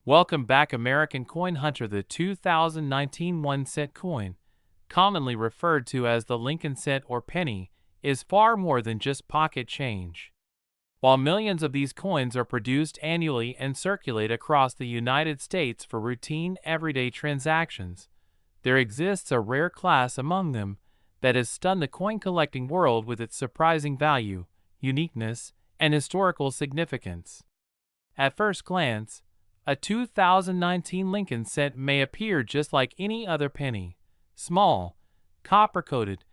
Welcome back, American Coin Hunter. The 2019 1-cent coin, commonly referred to as the Lincoln cent or penny, is far more than just pocket change. While millions of these coins are produced annually and circulate across the United States for routine everyday transactions, there exists a rare class among them that has stunned the coin collecting world with its surprising value, uniqueness, and historical significance. At first glance, a 2019 Lincoln cent may appear just like any other penny, small, copper-coated,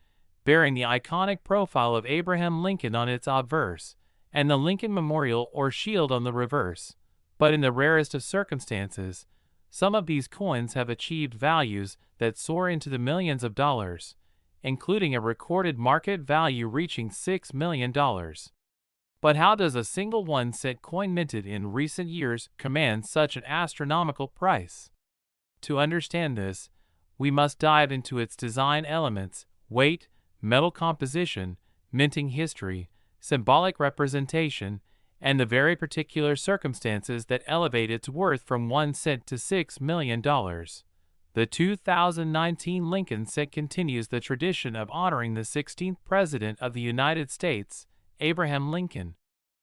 bearing the iconic profile of Abraham Lincoln on its obverse, and the Lincoln Memorial or shield on the reverse. But in the rarest of circumstances, some of these coins have achieved values that soar into the millions of dollars, including a recorded market value reaching $6 million. But how does a single 1-cent coin minted in recent years command such an astronomical price? To understand this, we must dive into its design elements, weight, metal composition, minting history, symbolic representation, and the very particular circumstances that elevate its worth from 1 cent to $6 million. The 2019 Lincoln cent continues the tradition of honoring the 16th President of the United States, Abraham Lincoln,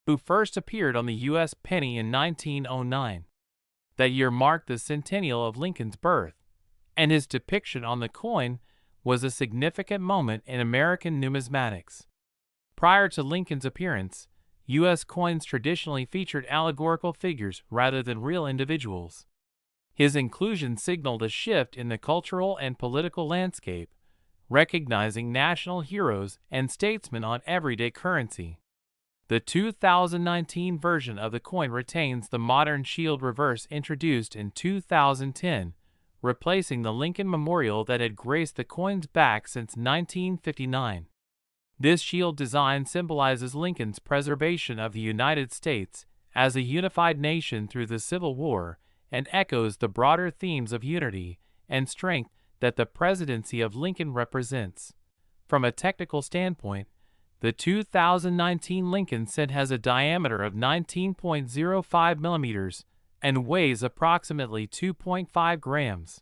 who first appeared on the U.S. penny in 1909. That year marked the centennial of Lincoln's birth, and his depiction on the coin was a significant moment in American numismatics. Prior to Lincoln's appearance, U.S. coins traditionally featured allegorical figures rather than real individuals. His inclusion signaled a shift in the cultural and political landscape, recognizing national heroes and statesmen on everyday currency. The 2019 version of the coin retains the modern shield reverse introduced in 2010, replacing the Lincoln Memorial that had graced the coin's back since 1959. This shield design symbolizes Lincoln's preservation of the United States as a unified nation through the Civil War and echoes the broader themes of unity and strength that the presidency of Lincoln represents. From a technical standpoint, the 2019 Lincoln cent has a diameter of 19.05 millimeters and weighs approximately 2.5 grams.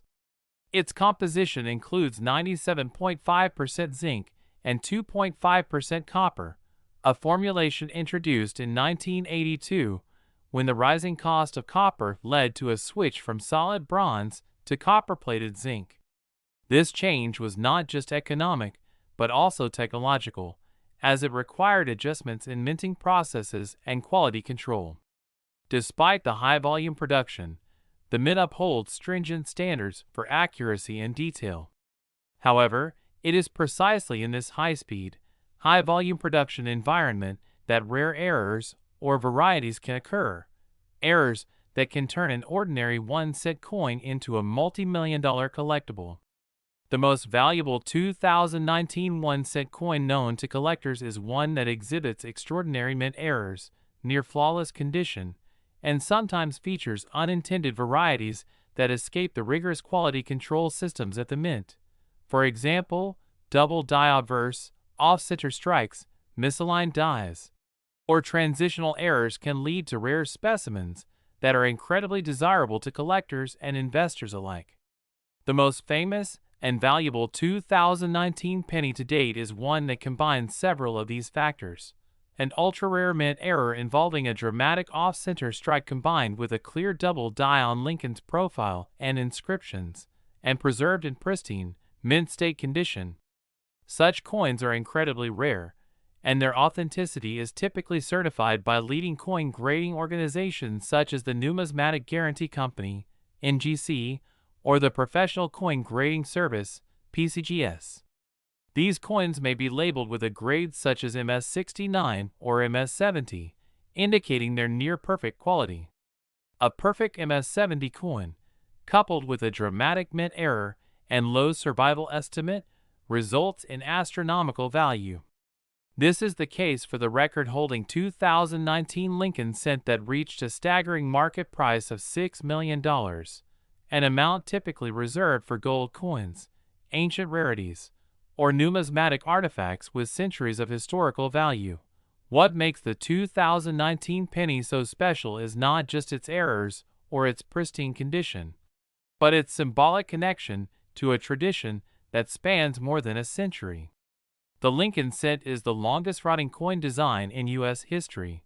Its composition includes 97.5% zinc and 2.5% copper, a formulation introduced in 1982 when the rising cost of copper led to a switch from solid bronze to copper-plated zinc. This change was not just economic, but also technological, as it required adjustments in minting processes and quality control. Despite the high-volume production, the mint upholds stringent standards for accuracy and detail. However, it is precisely in this high-speed, high-volume production environment that rare errors or varieties can occur, errors that can turn an ordinary 1-cent coin into a multi-million-dollar collectible. The most valuable 2019 1-cent coin known to collectors is one that exhibits extraordinary mint errors, near flawless condition, and sometimes features unintended varieties that escape the rigorous quality control systems at the mint. For example, double die obverse, off-center strikes, misaligned dies, or transitional errors can lead to rare specimens that are incredibly desirable to collectors and investors alike. The most famous and valuable 2019 penny to date is one that combines several of these factors. An ultra-rare mint error involving a dramatic off-center strike combined with a clear double die on Lincoln's profile and inscriptions, and preserved in pristine, mint state condition. Such coins are incredibly rare, and their authenticity is typically certified by leading coin grading organizations such as the Numismatic Guarantee Company, NGC, or the Professional Coin Grading Service, PCGS. These coins may be labeled with a grade such as MS69 or MS70, indicating their near-perfect quality. A perfect MS70 coin, coupled with a dramatic mint error and low survival estimate, results in astronomical value. This is the case for the record-holding 2019 Lincoln cent that reached a staggering market price of $6 million, an amount typically reserved for gold coins, ancient rarities, or numismatic artifacts with centuries of historical value. What makes the 2019 penny so special is not just its errors or its pristine condition, but its symbolic connection to a tradition that spans more than a century. The Lincoln cent is the longest-running coin design in U.S. history,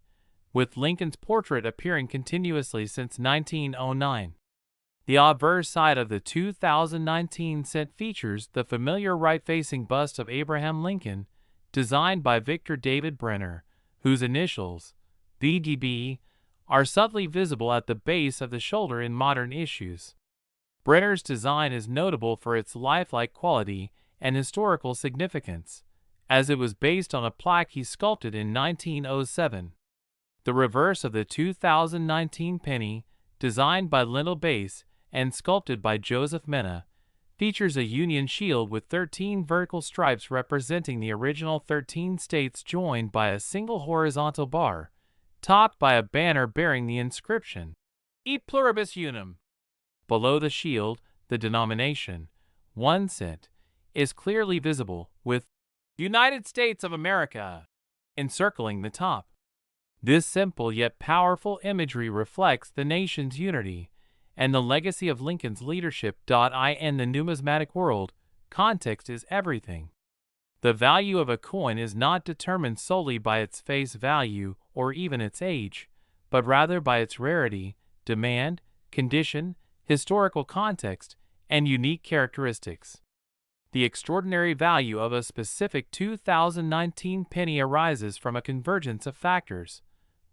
with Lincoln's portrait appearing continuously since 1909. The obverse side of the 2019 cent features the familiar right-facing bust of Abraham Lincoln, designed by Victor David Brenner, whose initials, VDB, are subtly visible at the base of the shoulder in modern issues. Brenner's design is notable for its lifelike quality and historical significance, as it was based on a plaque he sculpted in 1907. The reverse of the 2019 penny, designed by Lindell Bass and sculpted by Joseph Mena, features a Union shield with 13 vertical stripes representing the original 13 states joined by a single horizontal bar, topped by a banner bearing the inscription, E pluribus unum. Below the shield, the denomination, 1 cent, is clearly visible, with United States of America encircling the top. This simple yet powerful imagery reflects the nation's unity and the legacy of Lincoln's leadership. In the numismatic world, context is everything. The value of a coin is not determined solely by its face value or even its age, but rather by its rarity, demand, condition, historical context, and unique characteristics. The extraordinary value of a specific 2019 penny arises from a convergence of factors: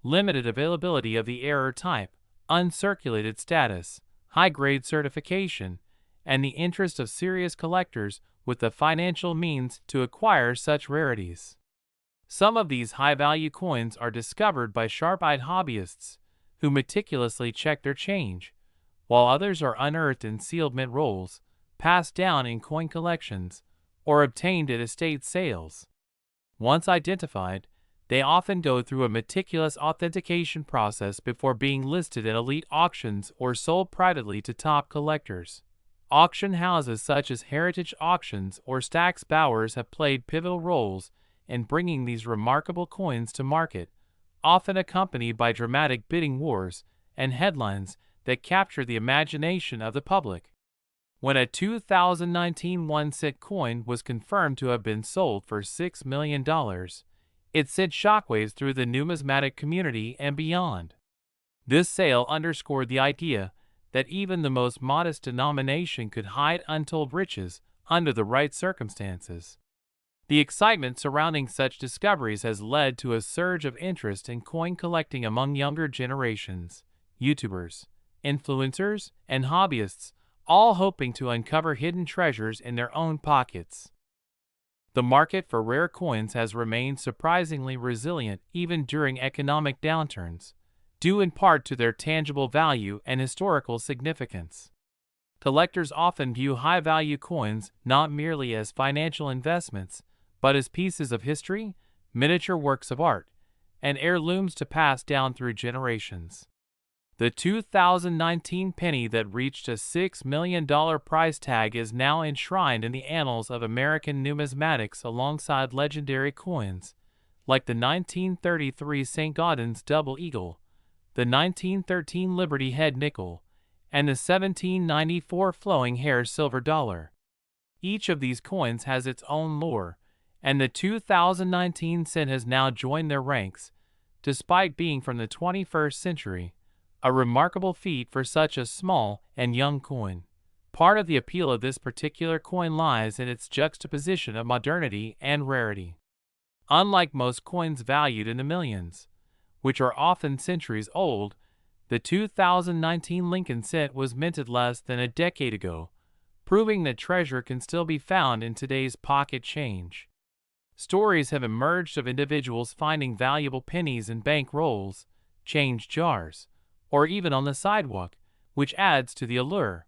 limited availability of the error type, uncirculated status, high-grade certification, and the interest of serious collectors with the financial means to acquire such rarities. Some of these high-value coins are discovered by sharp-eyed hobbyists who meticulously check their change, while others are unearthed in sealed mint rolls, passed down in coin collections, or obtained at estate sales. Once identified, they often go through a meticulous authentication process before being listed in elite auctions or sold privately to top collectors. Auction houses such as Heritage Auctions or Stack's Bowers have played pivotal roles in bringing these remarkable coins to market, often accompanied by dramatic bidding wars and headlines that capture the imagination of the public. When a 2019 1-cent coin was confirmed to have been sold for $6 million, it sent shockwaves through the numismatic community and beyond. This sale underscored the idea that even the most modest denomination could hide untold riches under the right circumstances. The excitement surrounding such discoveries has led to a surge of interest in coin collecting among younger generations, YouTubers, influencers, and hobbyists, all hoping to uncover hidden treasures in their own pockets. The market for rare coins has remained surprisingly resilient even during economic downturns, due in part to their tangible value and historical significance. Collectors often view high-value coins not merely as financial investments, but as pieces of history, miniature works of art, and heirlooms to pass down through generations. The 2019 penny that reached a $6 million price tag is now enshrined in the annals of American numismatics alongside legendary coins, like the 1933 St. Gaudens Double Eagle, the 1913 Liberty Head Nickel, and the 1794 Flowing Hair Silver Dollar. Each of these coins has its own lore, and the 2019 cent has now joined their ranks, despite being from the 21st century. A remarkable feat for such a small and young coin. Part of the appeal of this particular coin lies in its juxtaposition of modernity and rarity. Unlike most coins valued in the millions, which are often centuries old, the 2019 Lincoln cent was minted less than a decade ago, proving that treasure can still be found in today's pocket change. Stories have emerged of individuals finding valuable pennies in bank rolls, change jars, or even on the sidewalk, which adds to the allure.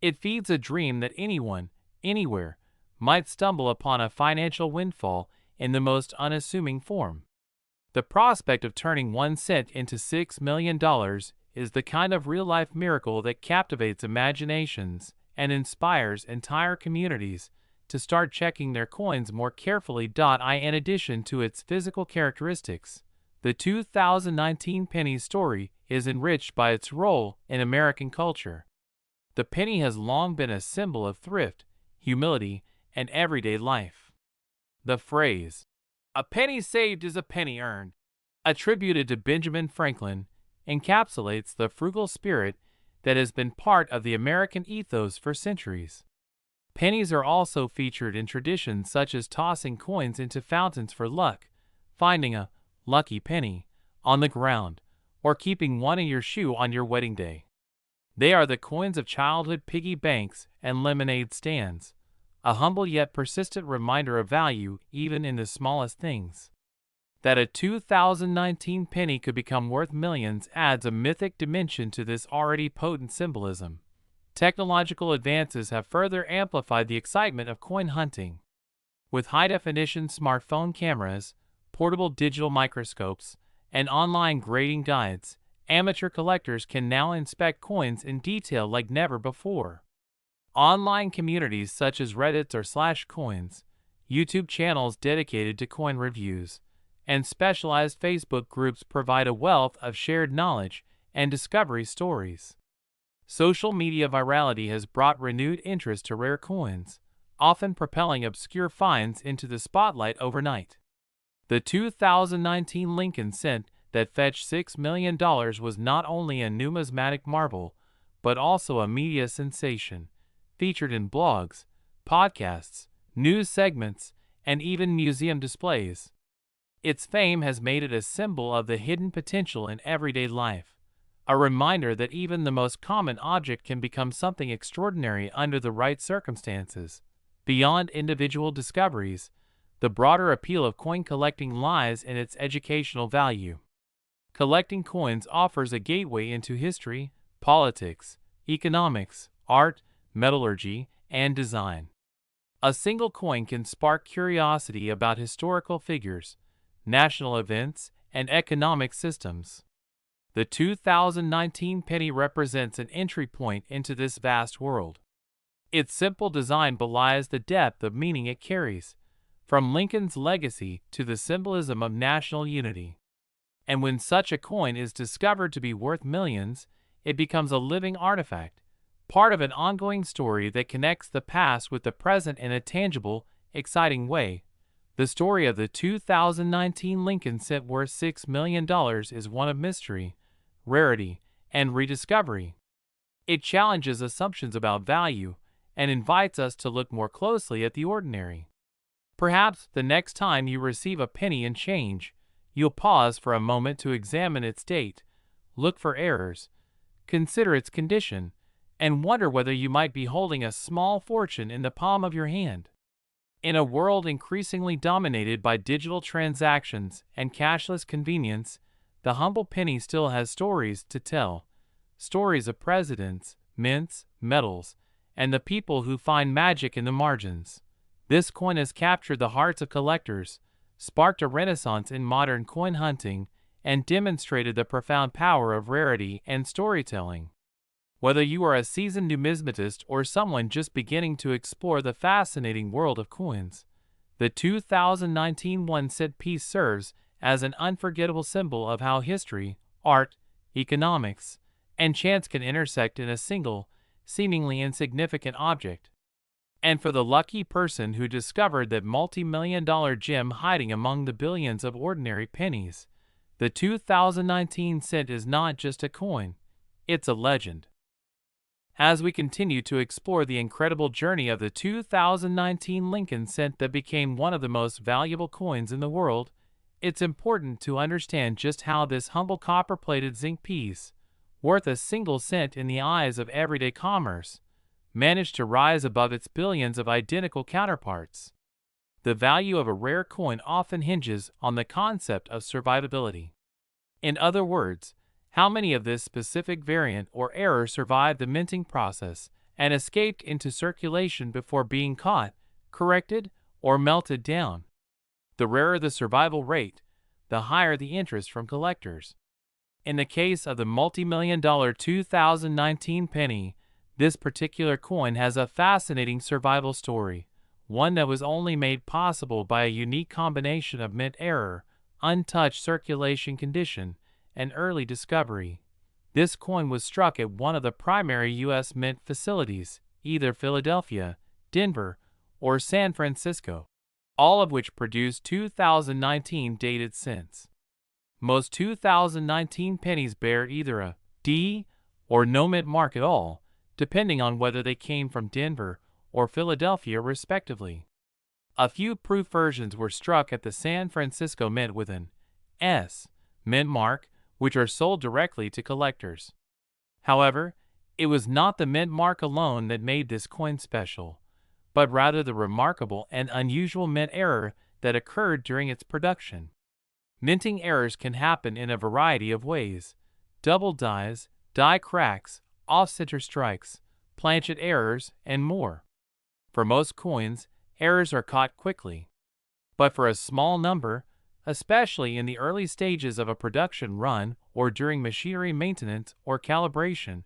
It feeds a dream that anyone, anywhere, might stumble upon a financial windfall in the most unassuming form. The prospect of turning 1 cent into $6 million is the kind of real-life miracle that captivates imaginations and inspires entire communities to start checking their coins more carefully. In addition to its physical characteristics, the 2019 penny story is enriched by its role in American culture. The penny has long been a symbol of thrift, humility, and everyday life. The phrase, "A penny saved is a penny earned," attributed to Benjamin Franklin, encapsulates the frugal spirit that has been part of the American ethos for centuries. Pennies are also featured in traditions such as tossing coins into fountains for luck, finding a lucky penny on the ground, or keeping one in your shoe on your wedding day. They are the coins of childhood piggy banks and lemonade stands, a humble yet persistent reminder of value even in the smallest things. That a 2019 penny could become worth millions adds a mythic dimension to this already potent symbolism. Technological advances have further amplified the excitement of coin hunting. With high-definition smartphone cameras, portable digital microscopes, and online grading guides, amateur collectors can now inspect coins in detail like never before. Online communities such as Reddit or /coins, YouTube channels dedicated to coin reviews, and specialized Facebook groups provide a wealth of shared knowledge and discovery stories. Social media virality has brought renewed interest to rare coins, often propelling obscure finds into the spotlight overnight. The 2019 Lincoln cent that fetched $6 million was not only a numismatic marvel, but also a media sensation, featured in blogs, podcasts, news segments, and even museum displays. Its fame has made it a symbol of the hidden potential in everyday life, a reminder that even the most common object can become something extraordinary under the right circumstances. Beyond individual discoveries, the broader appeal of coin collecting lies in its educational value. Collecting coins offers a gateway into history, politics, economics, art, metallurgy, and design. A single coin can spark curiosity about historical figures, national events, and economic systems. The 2019 penny represents an entry point into this vast world. Its simple design belies the depth of meaning it carries, from Lincoln's legacy to the symbolism of national unity. And when such a coin is discovered to be worth millions, it becomes a living artifact, part of an ongoing story that connects the past with the present in a tangible, exciting way. The story of the 2019 Lincoln cent worth $6 million is one of mystery, rarity, and rediscovery. It challenges assumptions about value and invites us to look more closely at the ordinary. Perhaps the next time you receive a penny and change, you'll pause for a moment to examine its date, look for errors, consider its condition, and wonder whether you might be holding a small fortune in the palm of your hand. In a world increasingly dominated by digital transactions and cashless convenience, the humble penny still has stories to tell. Stories of presidents, mints, medals, and the people who find magic in the margins. This coin has captured the hearts of collectors, sparked a renaissance in modern coin hunting, and demonstrated the profound power of rarity and storytelling. Whether you are a seasoned numismatist or someone just beginning to explore the fascinating world of coins, the 2019 1-cent piece serves as an unforgettable symbol of how history, art, economics, and chance can intersect in a single, seemingly insignificant object. And for the lucky person who discovered that multi-million-dollar gem hiding among the billions of ordinary pennies, the 2019 cent is not just a coin, it's a legend. As we continue to explore the incredible journey of the 2019 Lincoln cent that became one of the most valuable coins in the world, it's important to understand just how this humble copper-plated zinc piece, worth a single cent in the eyes of everyday commerce, managed to rise above its billions of identical counterparts. The value of a rare coin often hinges on the concept of survivability. In other words, how many of this specific variant or error survived the minting process and escaped into circulation before being caught, corrected, or melted down? The rarer the survival rate, the higher the interest from collectors. In the case of the multi-million-dollar 2019 penny, this particular coin has a fascinating survival story, one that was only made possible by a unique combination of mint error, untouched circulation condition, and early discovery. This coin was struck at one of the primary U.S. mint facilities, either Philadelphia, Denver, or San Francisco, all of which produced 2019 dated cents. Most 2019 pennies bear either a D or no mint mark at all, depending on whether they came from Denver or Philadelphia respectively. A few proof versions were struck at the San Francisco Mint with an S mint mark, which are sold directly to collectors. However, it was not the mint mark alone that made this coin special, but rather the remarkable and unusual mint error that occurred during its production. Minting errors can happen in a variety of ways: double dies, die cracks, off-center strikes, planchet errors, and more. For most coins, errors are caught quickly. But for a small number, especially in the early stages of a production run or during machinery maintenance or calibration,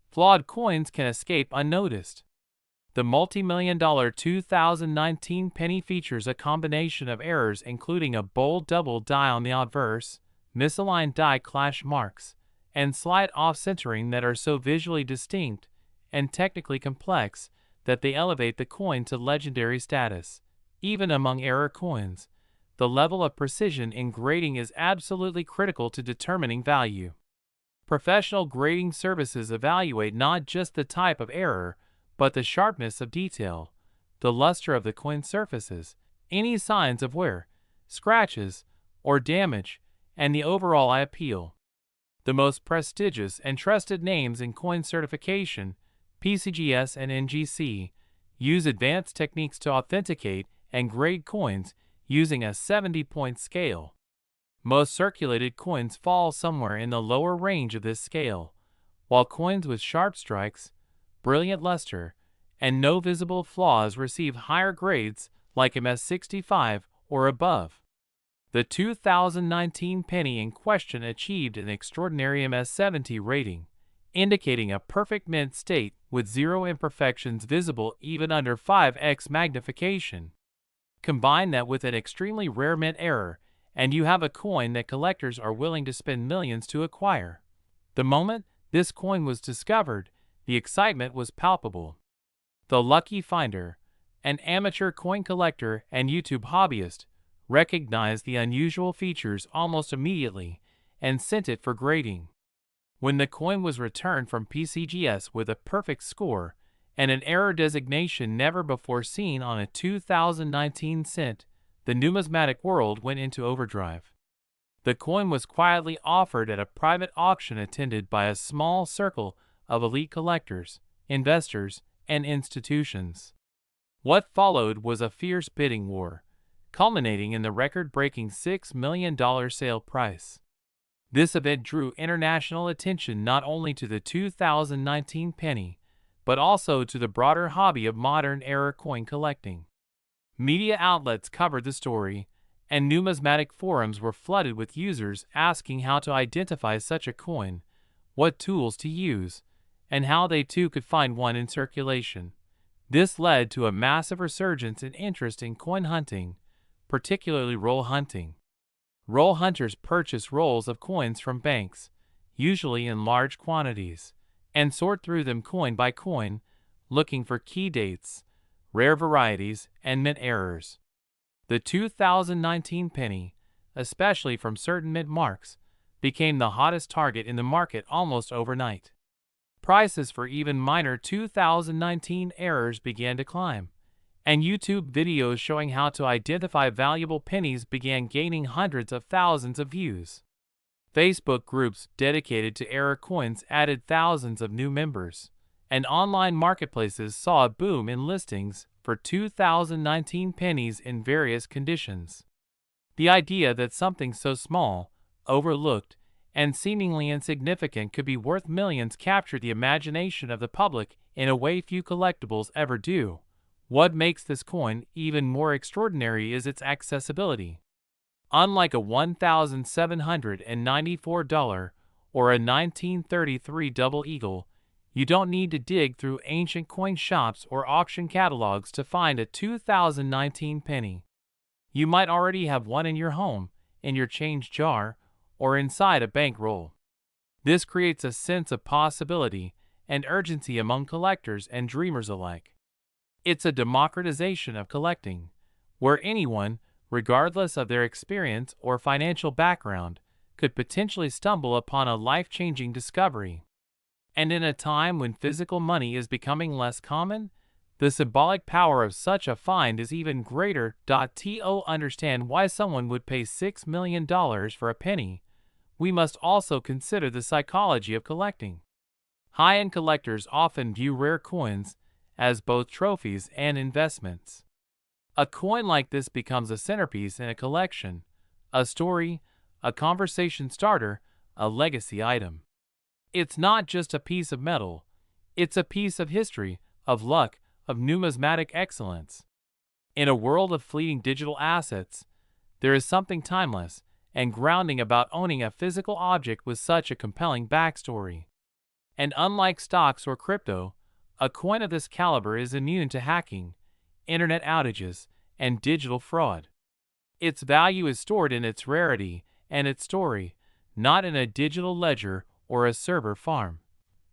flawed coins can escape unnoticed. The multi-million-dollar 2019 penny features a combination of errors including a bold double die on the obverse, misaligned die clash marks, and slight off-centering that are so visually distinct and technically complex that they elevate the coin to legendary status. Even among error coins, the level of precision in grading is absolutely critical to determining value. Professional grading services evaluate not just the type of error, but the sharpness of detail, the luster of the coin surfaces, any signs of wear, scratches, or damage, and the overall eye appeal. The most prestigious and trusted names in coin certification, PCGS and NGC, use advanced techniques to authenticate and grade coins using a 70-point scale. Most circulated coins fall somewhere in the lower range of this scale, while coins with sharp strikes, brilliant luster, and no visible flaws receive higher grades like MS65 or above. The 2019 penny in question achieved an extraordinary MS70 rating, indicating a perfect mint state with zero imperfections visible even under 5x magnification. Combine that with an extremely rare mint error, and you have a coin that collectors are willing to spend millions to acquire. The moment this coin was discovered, the excitement was palpable. The lucky finder, an amateur coin collector and YouTube hobbyist, recognized the unusual features almost immediately and sent it for grading. When the coin was returned from PCGS with a perfect score and an error designation never before seen on a 2019 cent, the numismatic world went into overdrive. The coin was quietly offered at a private auction attended by a small circle of elite collectors, investors, and institutions. What followed was a fierce bidding war, culminating in the record-breaking $6 million sale price. This event drew international attention not only to the 2019 penny, but also to the broader hobby of modern era coin collecting. Media outlets covered the story, and numismatic forums were flooded with users asking how to identify such a coin, what tools to use, and how they too could find one in circulation. This led to a massive resurgence in interest in coin hunting, particularly roll hunting. Roll hunters purchase rolls of coins from banks, usually in large quantities, and sort through them coin by coin, looking for key dates, rare varieties, and mint errors. The 2019 penny, especially from certain mint marks, became the hottest target in the market almost overnight. Prices for even minor 2019 errors began to climb, and YouTube videos showing how to identify valuable pennies began gaining hundreds of thousands of views. Facebook groups dedicated to error coins added thousands of new members, and online marketplaces saw a boom in listings for 2019 pennies in various conditions. The idea that something so small, overlooked, and seemingly insignificant could be worth millions captured the imagination of the public in a way few collectibles ever do. What makes this coin even more extraordinary is its accessibility. Unlike a $1,794 or a 1933 double eagle, you don't need to dig through ancient coin shops or auction catalogs to find a 2019 penny. You might already have one in your home, in your change jar, or inside a bankroll. This creates a sense of possibility and urgency among collectors and dreamers alike. It's a democratization of collecting, where anyone, regardless of their experience or financial background, could potentially stumble upon a life-changing discovery. And in a time when physical money is becoming less common, the symbolic power of such a find is even greater. To understand why someone would pay $6 million for a penny, we must also consider the psychology of collecting. High-end collectors often view rare coins as both trophies and investments. A coin like this becomes a centerpiece in a collection, a story, a conversation starter, a legacy item. It's not just a piece of metal, it's a piece of history, of luck, of numismatic excellence. In a world of fleeting digital assets, there is something timeless and grounding about owning a physical object with such a compelling backstory. And unlike stocks or crypto, a coin of this caliber is immune to hacking, internet outages, and digital fraud. Its value is stored in its rarity and its story, not in a digital ledger or a server farm.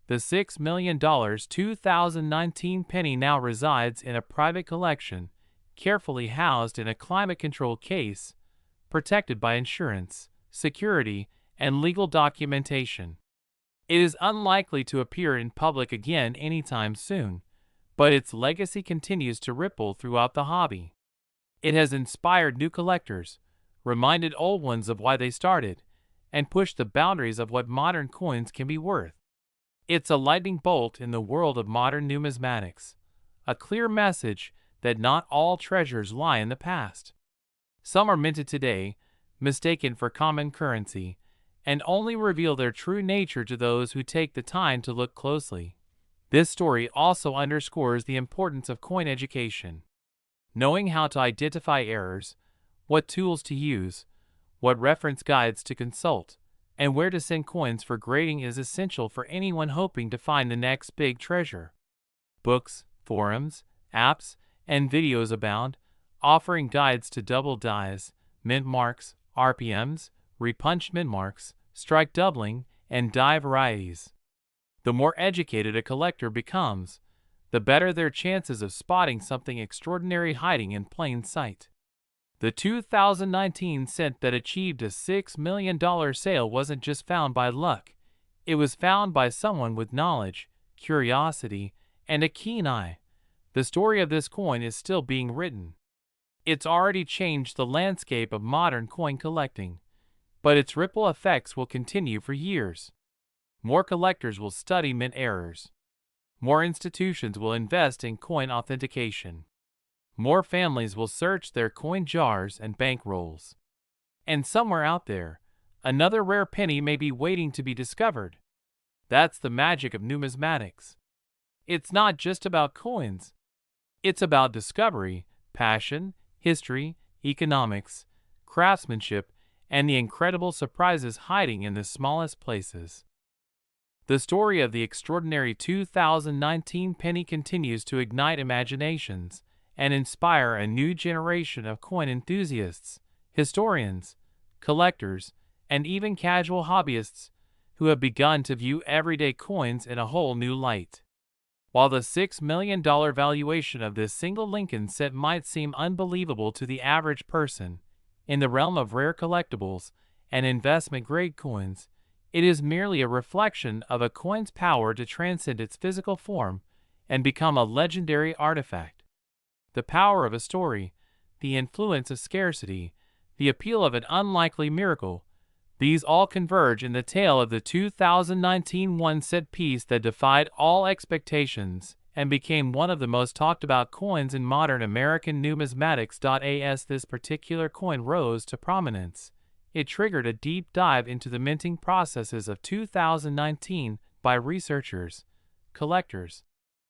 The $6 million 2019 penny now resides in a private collection, carefully housed in a climate-controlled case, protected by insurance, security, and legal documentation. It is unlikely to appear in public again anytime soon, but its legacy continues to ripple throughout the hobby. It has inspired new collectors, reminded old ones of why they started, and pushed the boundaries of what modern coins can be worth. It's a lightning bolt in the world of modern numismatics, a clear message that not all treasures lie in the past. Some are minted today, mistaken for common currency, and only reveal their true nature to those who take the time to look closely. This story also underscores the importance of coin education. Knowing how to identify errors, what tools to use, what reference guides to consult, and where to send coins for grading is essential for anyone hoping to find the next big treasure. Books, forums, apps, and videos abound, offering guides to double dies, mint marks, RPMs, repunched mint marks, strike doubling, and die varieties. The more educated a collector becomes, the better their chances of spotting something extraordinary hiding in plain sight. The 2019 cent that achieved a $6 million sale wasn't just found by luck, it was found by someone with knowledge, curiosity, and a keen eye. The story of this coin is still being written. It's already changed the landscape of modern coin collecting, but its ripple effects will continue for years. More collectors will study mint errors. More institutions will invest in coin authentication. More families will search their coin jars and bank rolls. And somewhere out there, another rare penny may be waiting to be discovered. That's the magic of numismatics. It's not just about coins. It's about discovery, passion, history, economics, craftsmanship, and the incredible surprises hiding in the smallest places. The story of the extraordinary 2019 penny continues to ignite imaginations and inspire a new generation of coin enthusiasts, historians, collectors, and even casual hobbyists who have begun to view everyday coins in a whole new light. While the $6 million valuation of this single Lincoln set might seem unbelievable to the average person, in the realm of rare collectibles and investment-grade coins, it is merely a reflection of a coin's power to transcend its physical form and become a legendary artifact. The power of a story, the influence of scarcity, the appeal of an unlikely miracle, these all converge in the tale of the 2019 one-cent piece that defied all expectations and became one of the most talked about coins in modern American numismatics. As this particular coin rose to prominence, it triggered a deep dive into the minting processes of 2019 by researchers, collectors,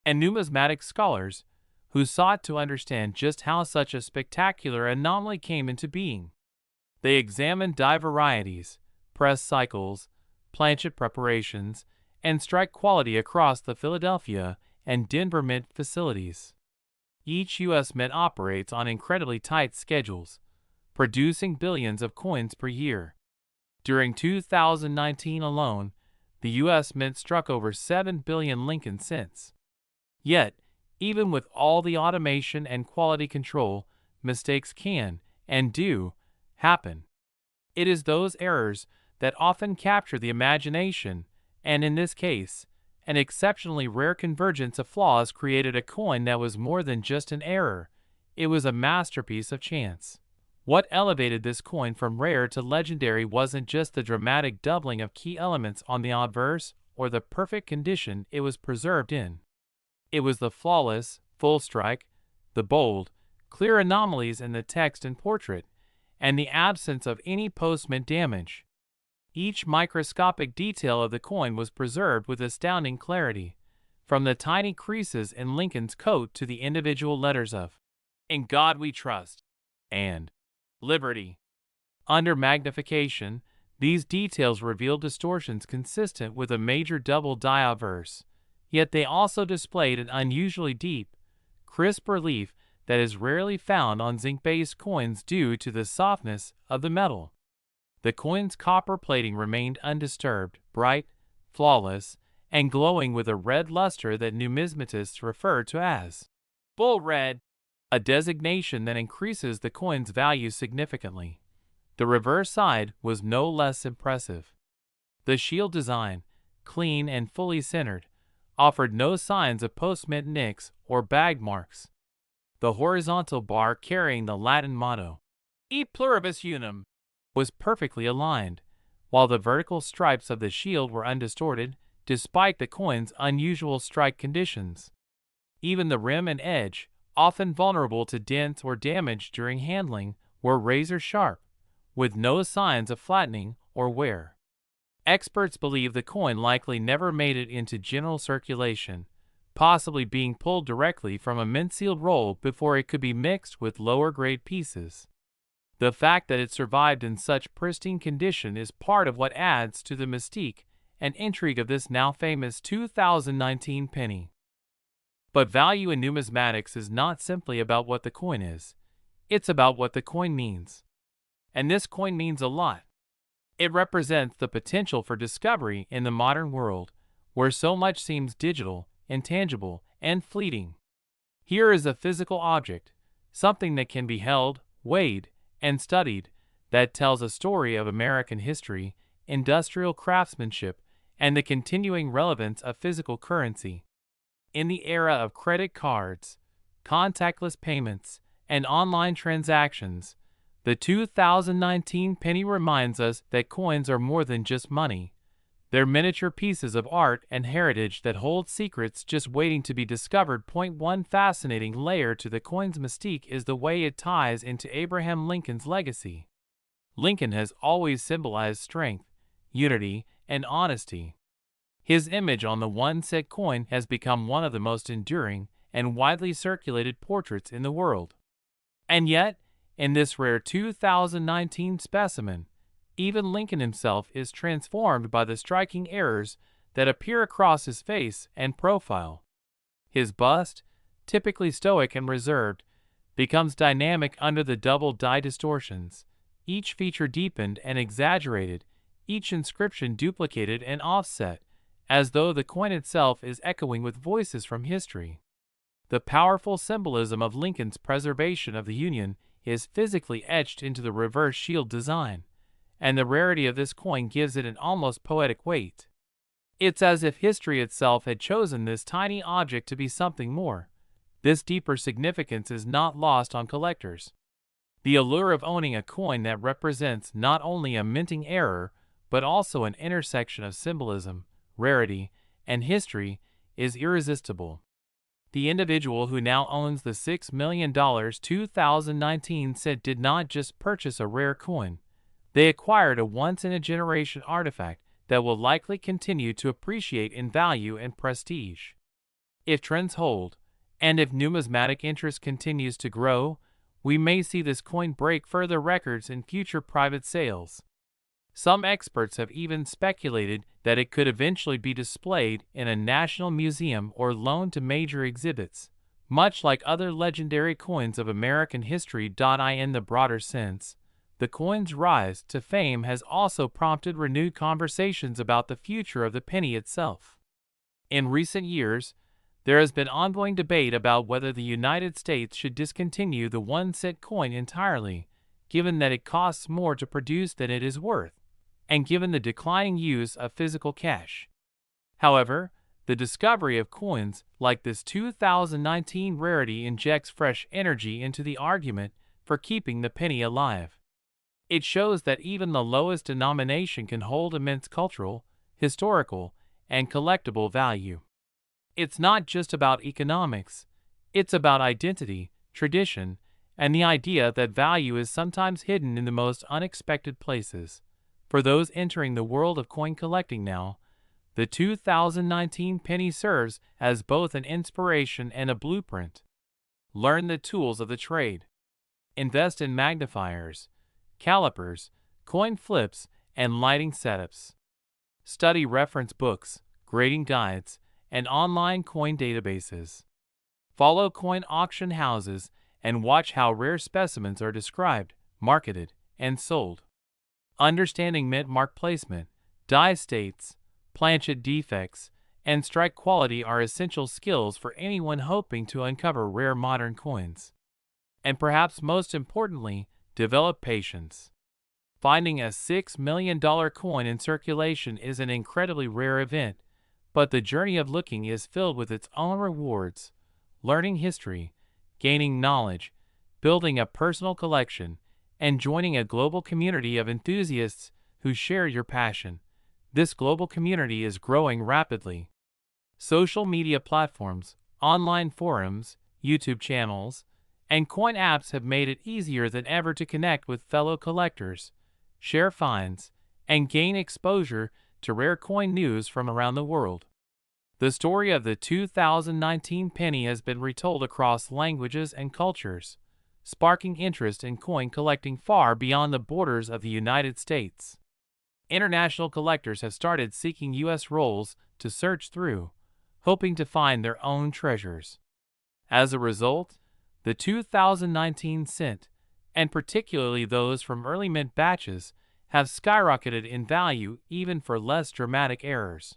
and numismatic scholars who sought to understand just how such a spectacular anomaly came into being. They examined die varieties, press cycles, planchet preparations, and strike quality across the Philadelphia and Denver mint facilities. Each U.S. mint operates on incredibly tight schedules, producing billions of coins per year. During 2019 alone, The U.S. Mint struck over 7 billion Lincoln cents. Yet, even with all the automation and quality control, mistakes can, and do, happen. It is those errors that often capture the imagination, and in this case, an exceptionally rare convergence of flaws created a coin that was more than just an error. It was a masterpiece of chance. What elevated this coin from rare to legendary wasn't just the dramatic doubling of key elements on the obverse or the perfect condition it was preserved in. It was the flawless, full strike, the bold, clear anomalies in the text and portrait, and the absence of any post-mint damage. Each microscopic detail of the coin was preserved with astounding clarity, from the tiny creases in Lincoln's coat to the individual letters of "In God We Trust" and "Liberty." Under magnification, these details revealed distortions consistent with a major double die obverse, yet they also displayed an unusually deep, crisp relief that is rarely found on zinc-based coins due to the softness of the metal. The coin's copper plating remained undisturbed, bright, flawless, and glowing with a red luster that numismatists refer to as bull red, a designation that increases the coin's value significantly. The reverse side was no less impressive. The shield design, clean and fully centered, offered no signs of post-mint nicks or bag marks. The horizontal bar carrying the Latin motto, E pluribus unum, was perfectly aligned, while the vertical stripes of the shield were undistorted, despite the coin's unusual strike conditions. Even the rim and edge, often vulnerable to dents or damage during handling, were razor-sharp, with no signs of flattening or wear. Experts believe the coin likely never made it into general circulation, possibly being pulled directly from a mint-sealed roll before it could be mixed with lower-grade pieces. The fact that it survived in such pristine condition is part of what adds to the mystique and intrigue of this now famous 2019 penny. But value in numismatics is not simply about what the coin is. It's about what the coin means. And this coin means a lot. It represents the potential for discovery in the modern world, where so much seems digital, intangible, and fleeting. Here is a physical object, something that can be held, weighed, and studied, that tells a story of American history, industrial craftsmanship, and the continuing relevance of physical currency. In the era of credit cards, contactless payments, and online transactions, the 2019 penny reminds us that coins are more than just money. They're miniature pieces of art and heritage that hold secrets just waiting to be discovered. One fascinating layer to the coin's mystique is the way it ties into Abraham Lincoln's legacy. Lincoln has always symbolized strength, unity, and honesty. His image on the 1-cent coin has become one of the most enduring and widely circulated portraits in the world. And yet, in this rare 2019 specimen, even Lincoln himself is transformed by the striking errors that appear across his face and profile. His bust, typically stoic and reserved, becomes dynamic under the double die distortions, each feature deepened and exaggerated, each inscription duplicated and offset, as though the coin itself is echoing with voices from history. The powerful symbolism of Lincoln's preservation of the Union is physically etched into the reverse shield design, and the rarity of this coin gives it an almost poetic weight. It's as if history itself had chosen this tiny object to be something more. This deeper significance is not lost on collectors. The allure of owning a coin that represents not only a minting error, but also an intersection of symbolism, rarity, and history is irresistible. The individual who now owns the $6 million 2019 set did not just purchase a rare coin. They acquired a once-in-a-generation artifact that will likely continue to appreciate in value and prestige. If trends hold, and if numismatic interest continues to grow, we may see this coin break further records in future private sales. Some experts have even speculated that it could eventually be displayed in a national museum or loaned to major exhibits, much like other legendary coins of American history. In the broader sense, the coin's rise to fame has also prompted renewed conversations about the future of the penny itself. In recent years, there has been ongoing debate about whether the United States should discontinue the 1-cent coin entirely, given that it costs more to produce than it is worth, and given the declining use of physical cash. However, the discovery of coins like this 2019 rarity injects fresh energy into the argument for keeping the penny alive. It shows that even the lowest denomination can hold immense cultural, historical, and collectible value. It's not just about economics, it's about identity, tradition, and the idea that value is sometimes hidden in the most unexpected places. For those entering the world of coin collecting now, the 2019 penny serves as both an inspiration and a blueprint. Learn the tools of the trade. Invest in magnifiers, calipers, coin flips, and lighting setups. Study reference books, grading guides, and online coin databases. Follow coin auction houses and watch how rare specimens are described, marketed, and sold. Understanding mint mark placement, die states, planchet defects, and strike quality are essential skills for anyone hoping to uncover rare modern coins. And perhaps most importantly, develop patience. Finding a $6 million coin in circulation is an incredibly rare event, but the journey of looking is filled with its own rewards. Learning history, gaining knowledge, building a personal collection, and joining a global community of enthusiasts who share your passion. This global community is growing rapidly. Social media platforms, online forums, YouTube channels, and coin apps have made it easier than ever to connect with fellow collectors, share finds, and gain exposure to rare coin news from around the world. The story of the 2019 penny has been retold across languages and cultures, sparking interest in coin collecting far beyond the borders of the United States. International collectors have started seeking U.S. rolls to search through, hoping to find their own treasures. As a result, the 2019 cent, and particularly those from early mint batches, have skyrocketed in value even for less dramatic errors.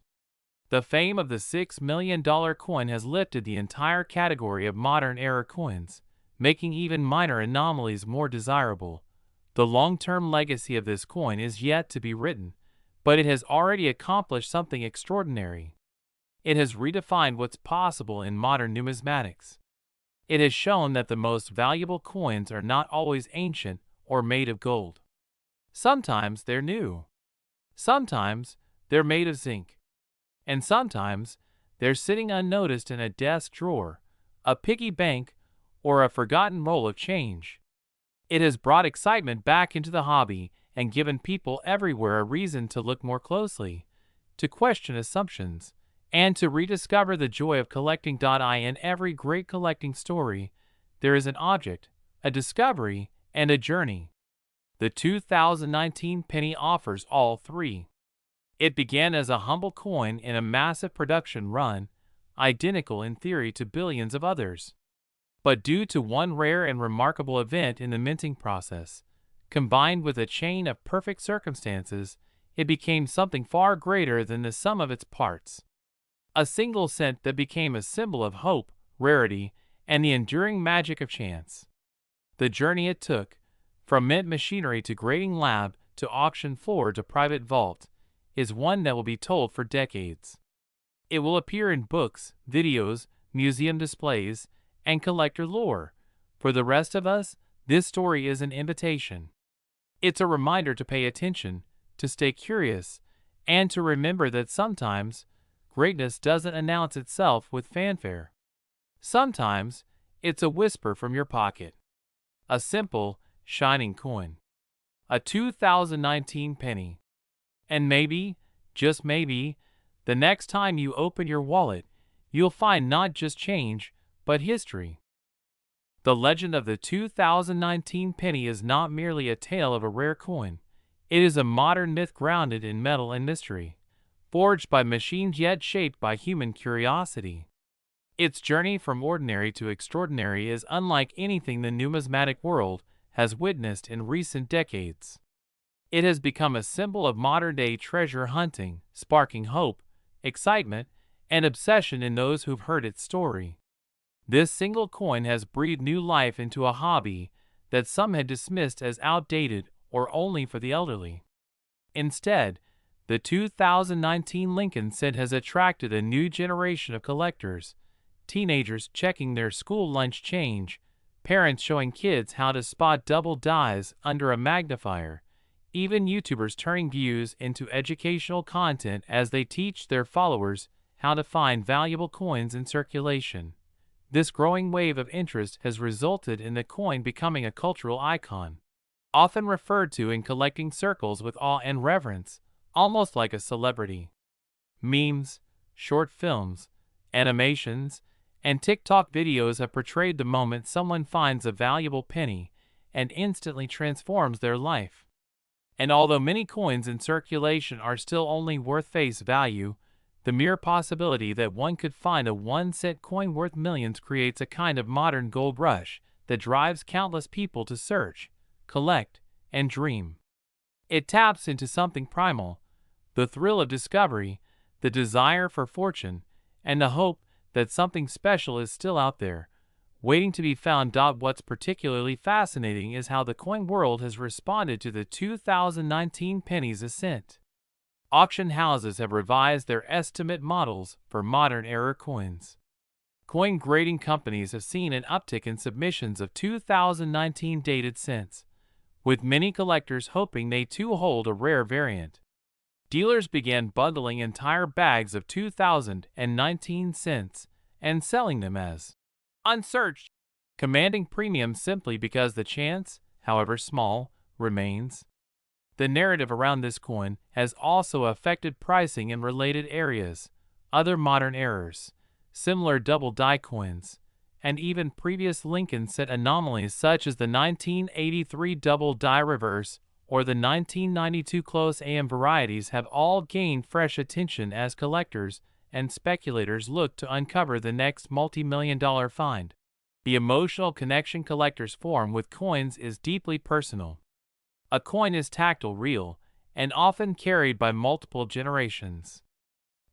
The fame of the $6 million coin has lifted the entire category of modern era coins, making even minor anomalies more desirable. The long-term legacy of this coin is yet to be written, but it has already accomplished something extraordinary. It has redefined what's possible in modern numismatics. It has shown that the most valuable coins are not always ancient or made of gold. Sometimes they're new. Sometimes they're made of zinc. And sometimes they're sitting unnoticed in a desk drawer, a piggy bank, or a forgotten roll of change. It has brought excitement back into the hobby and given people everywhere a reason to look more closely, to question assumptions, and to rediscover the joy of collecting. In every great collecting story, there is an object, a discovery, and a journey. The 2019 penny offers all three. It began as a humble coin in a massive production run, identical in theory to billions of others. But due to one rare and remarkable event in the minting process, combined with a chain of perfect circumstances, it became something far greater than the sum of its parts. A single cent that became a symbol of hope, rarity, and the enduring magic of chance. The journey it took, from mint machinery to grading lab to auction floor to private vault, is one that will be told for decades. It will appear in books, videos, museum displays, and collector lore. For the rest of us, this story is an invitation. It's a reminder to pay attention, to stay curious, and to remember that sometimes greatness doesn't announce itself with fanfare. Sometimes it's a whisper from your pocket. A simple, shining coin. A 2019 penny. And maybe, just maybe, the next time you open your wallet, you'll find not just change, but history. The legend of the 2019 penny is not merely a tale of a rare coin. It is a modern myth grounded in metal and mystery, forged by machines yet shaped by human curiosity. Its journey from ordinary to extraordinary is unlike anything the numismatic world has witnessed in recent decades. It has become a symbol of modern-day treasure hunting, sparking hope, excitement, and obsession in those who've heard its story. This single coin has breathed new life into a hobby that some had dismissed as outdated or only for the elderly. Instead, the 2019 Lincoln cent has attracted a new generation of collectors, teenagers checking their school lunch change, parents showing kids how to spot double dies under a magnifier, even YouTubers turning views into educational content as they teach their followers how to find valuable coins in circulation. This growing wave of interest has resulted in the coin becoming a cultural icon, often referred to in collecting circles with awe and reverence, almost like a celebrity. Memes, short films, animations, and TikTok videos have portrayed the moment someone finds a valuable penny and instantly transforms their life. And although many coins in circulation are still only worth face value, the mere possibility that one could find a 1-cent coin worth millions creates a kind of modern gold rush that drives countless people to search, collect, and dream. It taps into something primal, the thrill of discovery, the desire for fortune, and the hope that something special is still out there, waiting to be found. What's particularly fascinating is how the coin world has responded to the 2019 penny's ascent. Auction houses have revised their estimate models for modern-era coins. Coin grading companies have seen an uptick in submissions of 2019 dated cents, with many collectors hoping they too hold a rare variant. Dealers began bundling entire bags of 2019 cents and selling them as unsearched, commanding premiums simply because the chance, however small, remains. The narrative around this coin has also affected pricing in related areas, other modern errors, similar double die coins, and even previous Lincoln cent anomalies such as the 1983 double die reverse or the 1992 close AM varieties have all gained fresh attention as collectors and speculators look to uncover the next multi-million-dollar find. The emotional connection collectors form with coins is deeply personal. A coin is tactile, real, and often carried by multiple generations.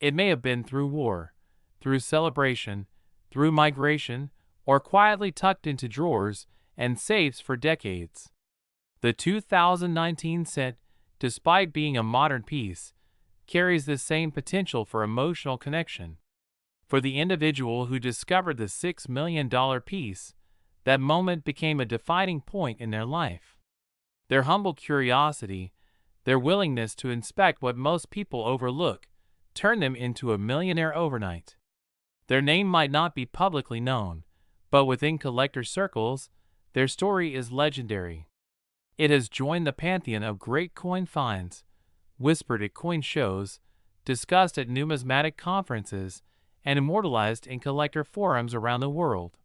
It may have been through war, through celebration, through migration, or quietly tucked into drawers and safes for decades. The 2019 cent, despite being a modern piece, carries the same potential for emotional connection. For the individual who discovered the $6 million piece, that moment became a defining point in their life. Their humble curiosity, their willingness to inspect what most people overlook, turned them into a millionaire overnight. Their name might not be publicly known, but within collector circles, their story is legendary. It has joined the pantheon of great coin finds, whispered at coin shows, discussed at numismatic conferences, and immortalized in collector forums around the world.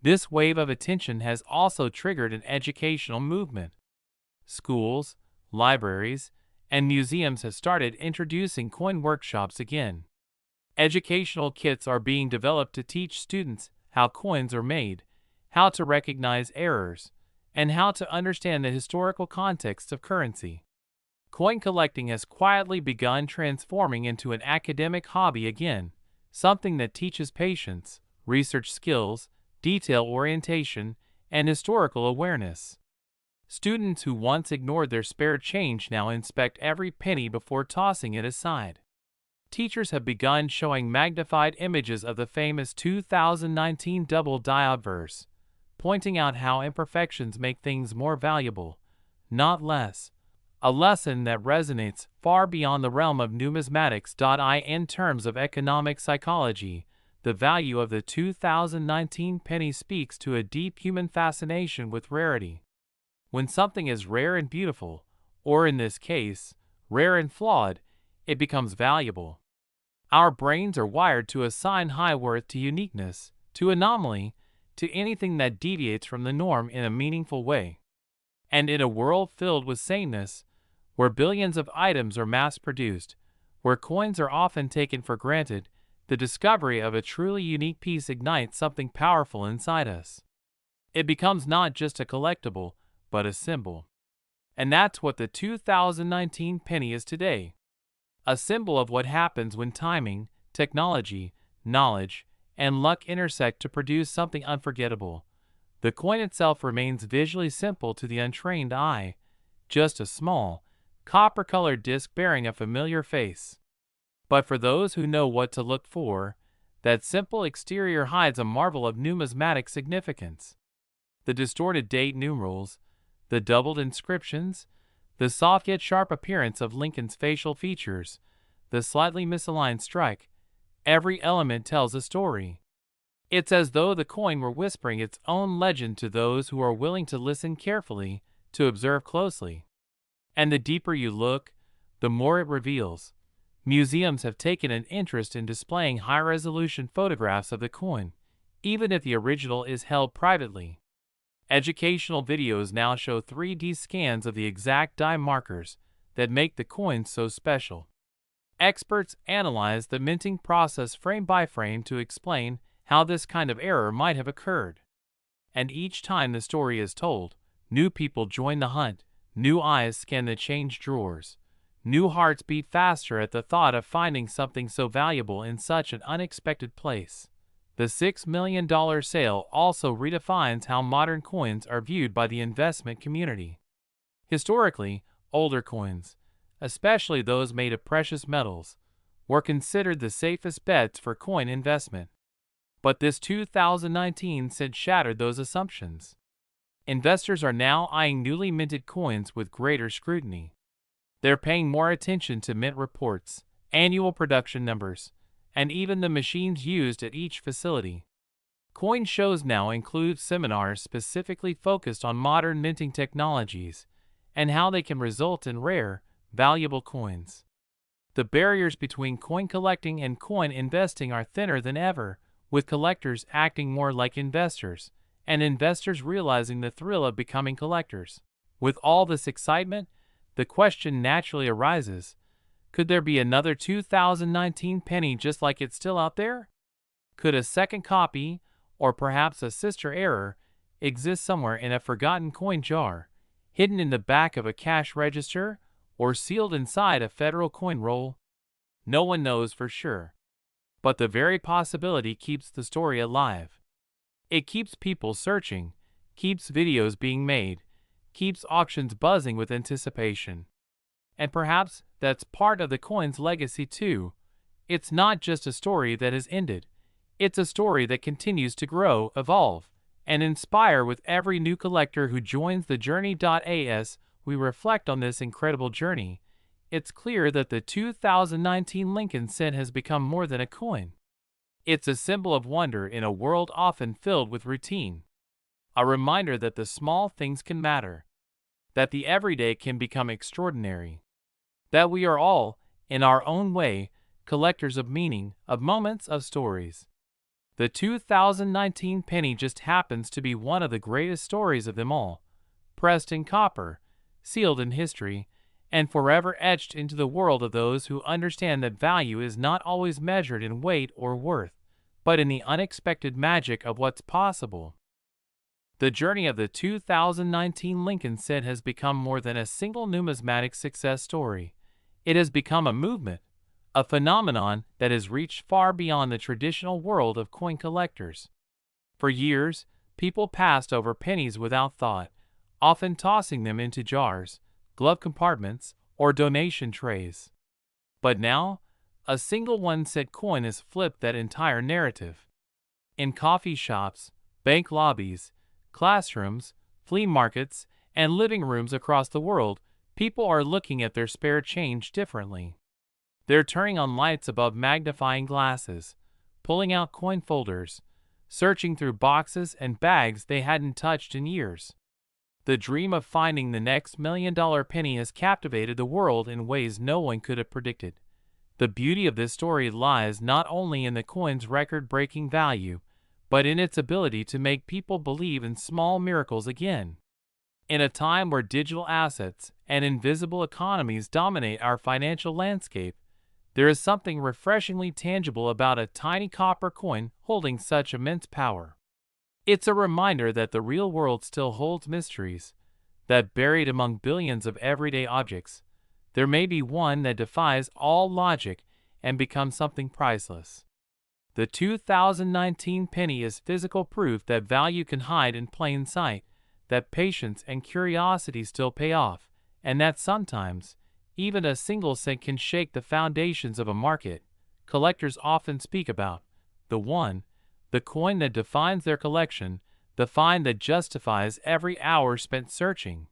This wave of attention has also triggered an educational movement. Schools, libraries, and museums have started introducing coin workshops again. Educational kits are being developed to teach students how coins are made, how to recognize errors, and how to understand the historical context of currency. Coin collecting has quietly begun transforming into an academic hobby again, something that teaches patience, research skills, detail orientation, and historical awareness. Students who once ignored their spare change now inspect every penny before tossing it aside. Teachers have begun showing magnified images of the famous 2019 double die obverse, pointing out how imperfections make things more valuable, not less. A lesson that resonates far beyond the realm of numismatics. In terms of economic psychology, the value of the 2019 penny speaks to a deep human fascination with rarity. When something is rare and beautiful, or in this case, rare and flawed, it becomes valuable. Our brains are wired to assign high worth to uniqueness, to anomaly, to anything that deviates from the norm in a meaningful way. And in a world filled with sameness, where billions of items are mass-produced, where coins are often taken for granted, the discovery of a truly unique piece ignites something powerful inside us. It becomes not just a collectible, but a symbol. And that's what the 2019 penny is today. A symbol of what happens when timing, technology, knowledge, and luck intersect to produce something unforgettable. The coin itself remains visually simple to the untrained eye, just a small, copper-colored disc bearing a familiar face. But for those who know what to look for, that simple exterior hides a marvel of numismatic significance. The distorted date numerals, the doubled inscriptions, the soft yet sharp appearance of Lincoln's facial features, the slightly misaligned strike, every element tells a story. It's as though the coin were whispering its own legend to those who are willing to listen carefully, to observe closely. And the deeper you look, the more it reveals. Museums have taken an interest in displaying high-resolution photographs of the coin, even if the original is held privately. Educational videos now show 3D scans of the exact die markers that make the coin so special. Experts analyze the minting process frame by frame to explain how this kind of error might have occurred. And each time the story is told, new people join the hunt, new eyes scan the change drawers, new hearts beat faster at the thought of finding something so valuable in such an unexpected place. The $6 million sale also redefines how modern coins are viewed by the investment community. Historically, older coins, especially those made of precious metals, were considered the safest bets for coin investment. But this 2019 cent shattered those assumptions. Investors are now eyeing newly minted coins with greater scrutiny. They're paying more attention to mint reports, annual production numbers, and even the machines used at each facility. Coin shows now include seminars specifically focused on modern minting technologies and how they can result in rare, valuable coins. The barriers between coin collecting and coin investing are thinner than ever, with collectors acting more like investors, and investors realizing the thrill of becoming collectors. With all this excitement, the question naturally arises, could there be another 2019 penny just like it's still out there? Could a second copy, or perhaps a sister error, exist somewhere in a forgotten coin jar, hidden in the back of a cash register, or sealed inside a federal coin roll? No one knows for sure. But the very possibility keeps the story alive. It keeps people searching, keeps videos being made, keeps auctions buzzing with anticipation. And perhaps that's part of the coin's legacy too. It's not just a story that has ended. It's a story that continues to grow, evolve, and inspire with every new collector who joins the journey. As we reflect on this incredible journey, it's clear that the 2019 Lincoln cent has become more than a coin. It's a symbol of wonder in a world often filled with routine. A reminder that the small things can matter, that the everyday can become extraordinary, that we are all, in our own way, collectors of meaning, of moments, of stories. The 2019 penny just happens to be one of the greatest stories of them all, pressed in copper, sealed in history, and forever etched into the world of those who understand that value is not always measured in weight or worth, but in the unexpected magic of what's possible. The journey of the 2019 Lincoln cent has become more than a single numismatic success story. It has become a movement, a phenomenon that has reached far beyond the traditional world of coin collectors. For years, people passed over pennies without thought, often tossing them into jars, glove compartments, or donation trays. But now, a single 1-cent coin has flipped that entire narrative. In coffee shops, bank lobbies, classrooms, flea markets, and living rooms across the world, people are looking at their spare change differently. They're turning on lights above magnifying glasses, pulling out coin folders, searching through boxes and bags they hadn't touched in years. The dream of finding the next $1 million penny has captivated the world in ways no one could have predicted. The beauty of this story lies not only in the coin's record-breaking value, but in its ability to make people believe in small miracles again. In a time where digital assets and invisible economies dominate our financial landscape, there is something refreshingly tangible about a tiny copper coin holding such immense power. It's a reminder that the real world still holds mysteries, that buried among billions of everyday objects, there may be one that defies all logic and becomes something priceless. The 2019 penny is physical proof that value can hide in plain sight, that patience and curiosity still pay off, and that sometimes, even a single cent can shake the foundations of a market. Collectors often speak about the coin that defines their collection, the find that justifies every hour spent searching.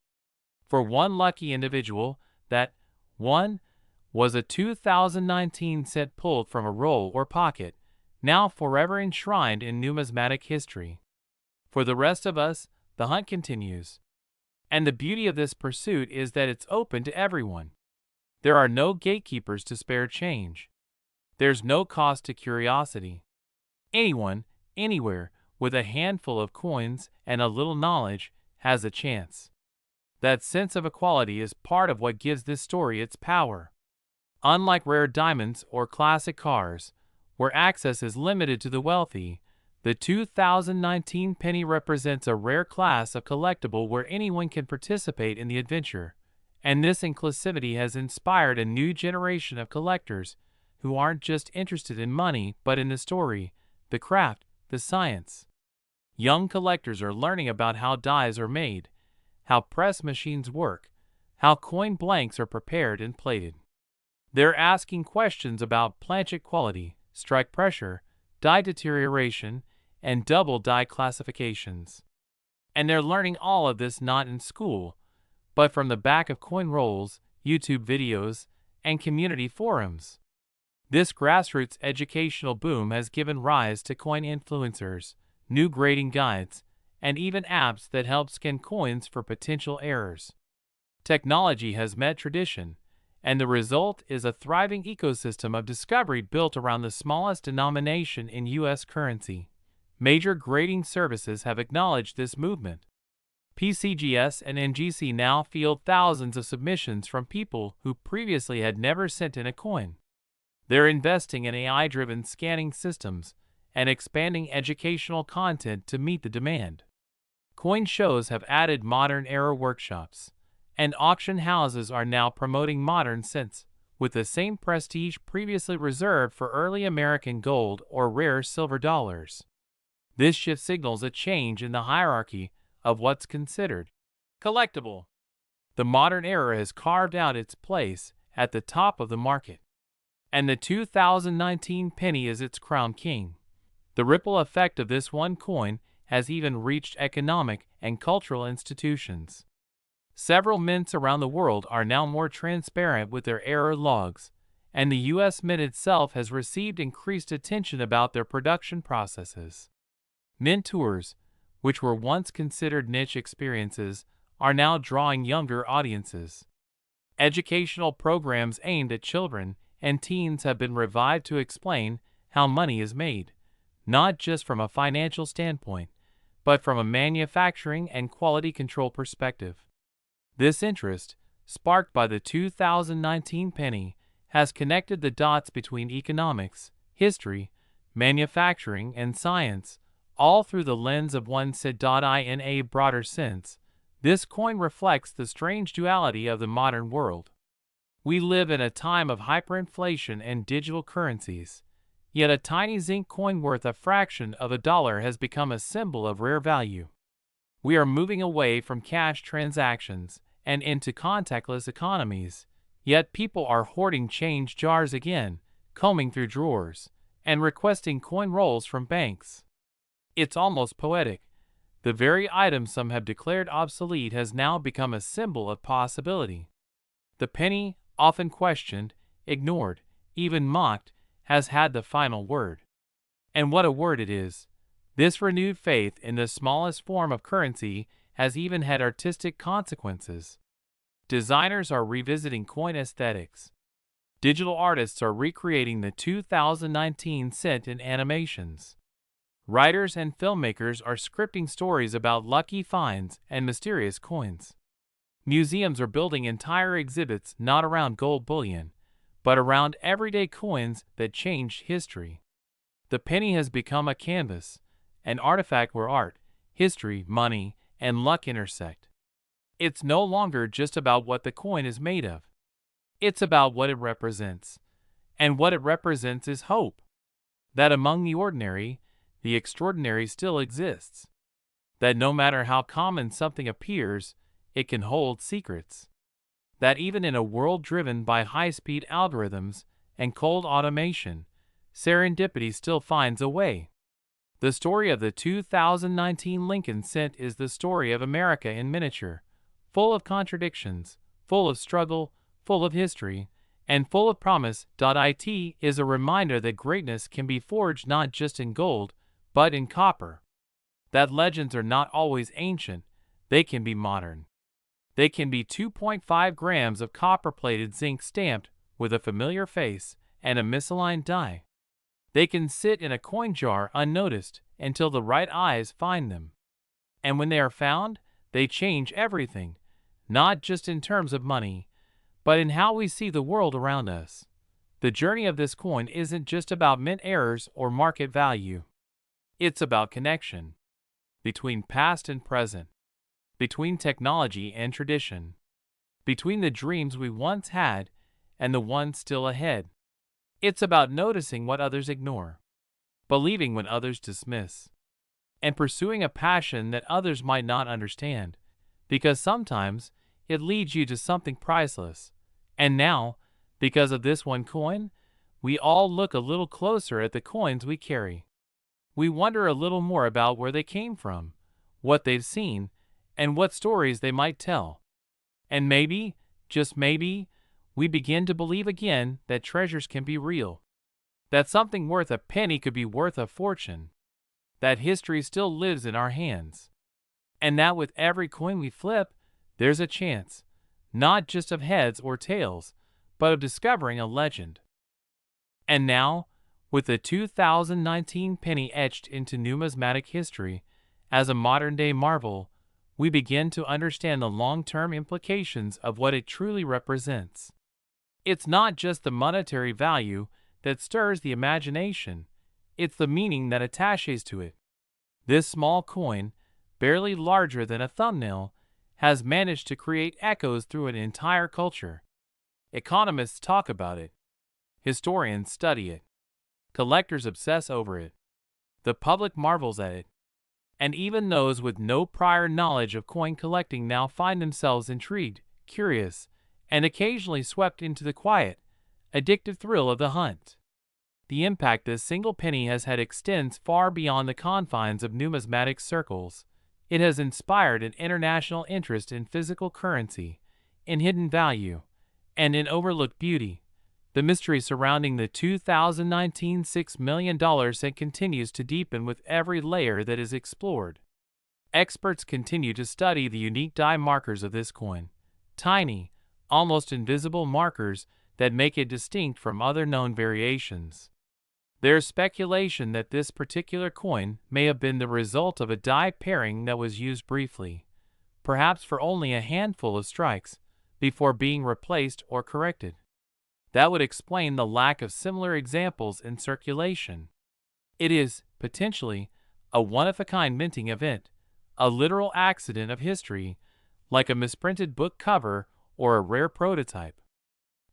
For one lucky individual, that one was a 2019 cent pulled from a roll or pocket, now forever enshrined in numismatic history. For the rest of us, the hunt continues. And the beauty of this pursuit is that it's open to everyone. There are no gatekeepers to spare change. There's no cost to curiosity. Anyone, anywhere, with a handful of coins and a little knowledge, has a chance. That sense of equality is part of what gives this story its power. Unlike rare diamonds or classic cars, where access is limited to the wealthy, the 2019 penny represents a rare class of collectible where anyone can participate in the adventure, and this inclusivity has inspired a new generation of collectors who aren't just interested in money but in the story, the craft, the science. Young collectors are learning about how dies are made, how press machines work, how coin blanks are prepared and plated. They're asking questions about planchet quality, strike pressure, die deterioration, and double die classifications. And they're learning all of this not in school, but from the back of coin rolls, YouTube videos, and community forums. This grassroots educational boom has given rise to coin influencers, new grading guides, and even apps that help scan coins for potential errors. Technology has met tradition, and the result is a thriving ecosystem of discovery built around the smallest denomination in U.S. currency. Major grading services have acknowledged this movement. PCGS and NGC now field thousands of submissions from people who previously had never sent in a coin. They're investing in AI-driven scanning systems and expanding educational content to meet the demand. Coin shows have added modern era workshops, and auction houses are now promoting modern cents with the same prestige previously reserved for early American gold or rare silver dollars. This shift signals a change in the hierarchy of what's considered collectible. The modern era has carved out its place at the top of the market, and the 2019 penny is its crown king. The ripple effect of this one coin has even reached economic and cultural institutions. Several mints around the world are now more transparent with their error logs, and the U.S. Mint itself has received increased attention about their production processes. Mint tours, which were once considered niche experiences, are now drawing younger audiences. Educational programs aimed at children and teens have been revived to explain how money is made, not just from a financial standpoint, but from a manufacturing and quality control perspective. This interest, sparked by the 2019 penny, has connected the dots between economics, history, manufacturing, and science, all through the lens of one said. In a broader sense, this coin reflects the strange duality of the modern world. We live in a time of hyperinflation and digital currencies, yet a tiny zinc coin worth a fraction of a dollar has become a symbol of rare value. We are moving away from cash transactions and into contactless economies, yet people are hoarding change jars again, combing through drawers, and requesting coin rolls from banks. It's almost poetic. The very item some have declared obsolete has now become a symbol of possibility. The penny, often questioned, ignored, even mocked, has had the final word. And what a word it is! This renewed faith in the smallest form of currency has even had artistic consequences. Designers are revisiting coin aesthetics. Digital artists are recreating the 2019 cent in animations. Writers and filmmakers are scripting stories about lucky finds and mysterious coins. Museums are building entire exhibits not around gold bullion, but around everyday coins that changed history. The penny has become a canvas, an artifact where art, history, money, and luck intersect. It's no longer just about what the coin is made of. It's about what it represents. And what it represents is hope. That among the ordinary, the extraordinary still exists. That no matter how common something appears, it can hold secrets. That even in a world driven by high-speed algorithms and cold automation, serendipity still finds a way. The story of the 2019 Lincoln Cent is the story of America in miniature, full of contradictions, full of struggle, full of history, and full of promise. It is a reminder that greatness can be forged not just in gold, but in copper. That legends are not always ancient, they can be modern. They can be 2.5 grams of copper-plated zinc stamped with a familiar face and a misaligned die. They can sit in a coin jar unnoticed until the right eyes find them. And when they are found, they change everything, not just in terms of money, but in how we see the world around us. The journey of this coin isn't just about mint errors or market value. It's about connection between past and present, between technology and tradition, between the dreams we once had and the ones still ahead. It's about noticing what others ignore, believing when others dismiss, and pursuing a passion that others might not understand, because sometimes it leads you to something priceless. And now, because of this one coin, we all look a little closer at the coins we carry. We wonder a little more about where they came from, what they've seen, and what stories they might tell. And maybe, just maybe, we begin to believe again that treasures can be real. That something worth a penny could be worth a fortune. That history still lives in our hands. And that with every coin we flip, there's a chance, not just of heads or tails, but of discovering a legend. And now, with the 2019 penny etched into numismatic history as a modern-day marvel, we begin to understand the long-term implications of what it truly represents. It's not just the monetary value that stirs the imagination, it's the meaning that attaches to it. This small coin, barely larger than a thumbnail, has managed to create echoes through an entire culture. Economists talk about it. Historians study it. Collectors obsess over it. The public marvels at it. And even those with no prior knowledge of coin collecting now find themselves intrigued, curious, and occasionally swept into the quiet, addictive thrill of the hunt. The impact this single penny has had extends far beyond the confines of numismatic circles. It has inspired an international interest in physical currency, in hidden value, and in overlooked beauty. The mystery surrounding the 2019 $6 million cent continues to deepen with every layer that is explored. Experts continue to study the unique die markers of this coin, tiny, almost invisible markers that make it distinct from other known variations. There's speculation that this particular coin may have been the result of a die pairing that was used briefly, perhaps for only a handful of strikes, before being replaced or corrected. That would explain the lack of similar examples in circulation. It is, potentially, a one-of-a-kind minting event, a literal accident of history, like a misprinted book cover or a rare prototype.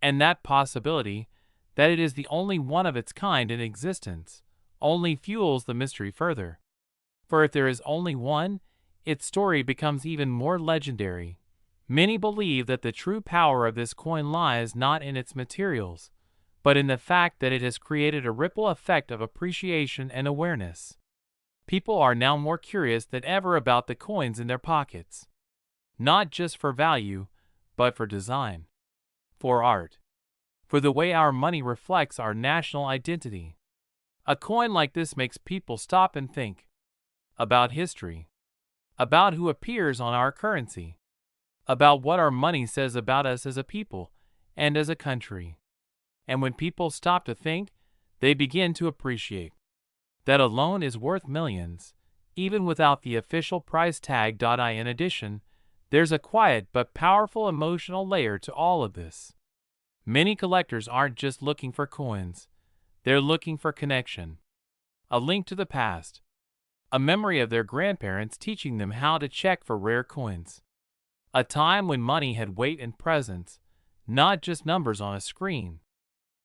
And that possibility, that it is the only one of its kind in existence, only fuels the mystery further. For if there is only one, its story becomes even more legendary. Many believe that the true power of this coin lies not in its materials, but in the fact that it has created a ripple effect of appreciation and awareness. People are now more curious than ever about the coins in their pockets, not just for value, but for design, for art, for the way our money reflects our national identity. A coin like this makes people stop and think about history, about who appears on our currency, about what our money says about us as a people and as a country. And when people stop to think, they begin to appreciate. That alone is worth millions, even without the official price tag. In addition, there's a quiet but powerful emotional layer to all of this. Many collectors aren't just looking for coins, they're looking for connection, a link to the past, a memory of their grandparents teaching them how to check for rare coins, A time when money had weight and presence, not just numbers on a screen.